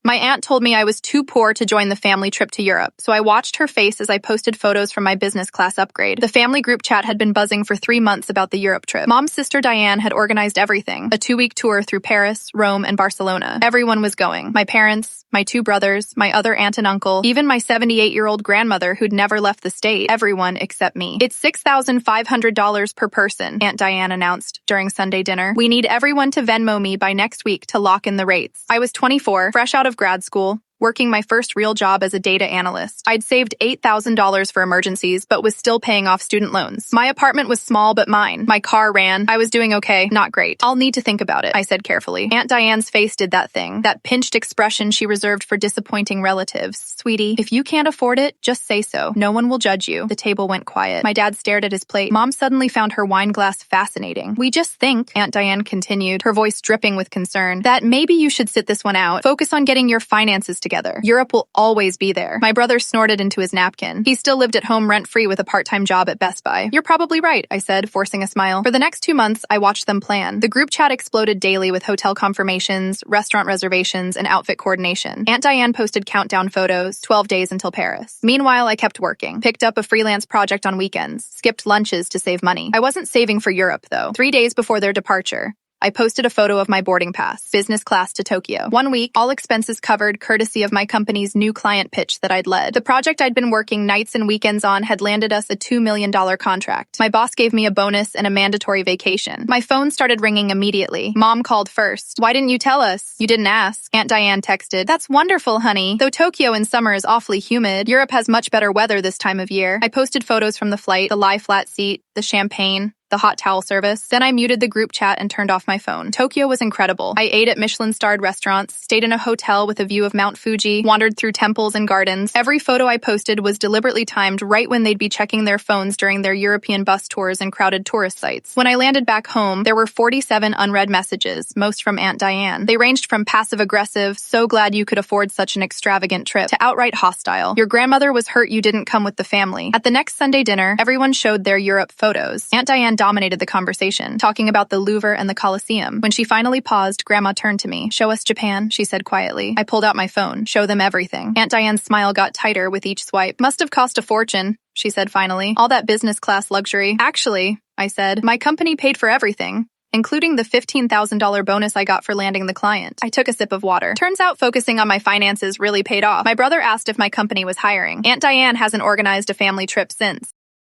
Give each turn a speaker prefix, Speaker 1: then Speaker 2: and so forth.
Speaker 1: My aunt told me I was too poor to join the family trip to Europe, so I watched her face as I posted photos from my business class upgrade. The family group chat had been buzzing for 3 months about the Europe trip. Mom's sister Diane had organized everything, a 2-week tour through Paris, Rome, and Barcelona. Everyone was going. My parents, my 2 brothers, my other aunt and uncle, even my 78-year-old grandmother who'd never left the state. Everyone except me. It's $6,500 per person, Aunt Diane announced during Sunday dinner. We need everyone to Venmo me by next week to lock in the rates. I was 24, fresh out of grad school, working my first real job as a data analyst. I'd saved $8,000 for emergencies, but was still paying off student loans. My apartment was small but mine. My car ran. I was doing okay, not great. I'll need to think about it, I said carefully. Aunt Diane's face did that thing, that pinched expression she reserved for disappointing relatives. Sweetie, if you can't afford it, just say so. No one will judge you. The table went quiet. My dad stared at his plate. Mom suddenly found her wine glass fascinating. We just think, Aunt Diane continued, her voice dripping with concern, that maybe you should sit this one out. Focus on getting your finances together. Europe will always be there. My brother snorted into his napkin. He still lived at home rent-free with a part-time job at Best Buy. You're probably right, I said, forcing a smile. For the next 2 months, I watched them plan. The group chat exploded daily with hotel confirmations, restaurant reservations, and outfit coordination. Aunt Diane posted countdown photos, 12 days until Paris. Meanwhile, I kept working. Picked up a freelance project on weekends. Skipped lunches to save money. I wasn't saving for Europe, though. 3 days before their departure, I posted a photo of my boarding pass, business class to Tokyo. 1 week, all expenses covered, courtesy of my company's new client pitch that I'd led. The project I'd been working nights and weekends on had landed us a $2 million contract. My boss gave me a bonus and a mandatory vacation. My phone started ringing immediately. Mom called first. Why didn't you tell us? You didn't ask. Aunt Diane texted. That's wonderful, honey. Though Tokyo in summer is awfully humid, Europe has much better weather this time of year. I posted photos from the flight, the lie-flat seat, the champagne, the hot towel service. Then I muted the group chat and turned off my phone. Tokyo was incredible. I ate at Michelin-starred restaurants, stayed in a hotel with a view of Mount Fuji, wandered through temples and gardens. Every photo I posted was deliberately timed right when they'd be checking their phones during their European bus tours and crowded tourist sites. When I landed back home, there were 47 unread messages, most from Aunt Diane. They ranged from passive-aggressive, so glad you could afford such an extravagant trip, to outright hostile. Your grandmother was hurt you didn't come with the family. At the next Sunday dinner, everyone showed their Europe photos. Aunt Diane dominated the conversation, talking about the Louvre and the Colosseum. When she finally paused, Grandma turned to me. Show us Japan, she said quietly. I pulled out my phone. Show them everything. Aunt Diane's smile got tighter with each swipe. Must have cost a fortune, she said finally. All that business class luxury. Actually, I said, my company paid for everything, including the $15,000 bonus I got for landing the client. I took a sip of water. Turns out focusing on my finances really paid off. My brother asked if my company was hiring. Aunt Diane hasn't organized a family trip since.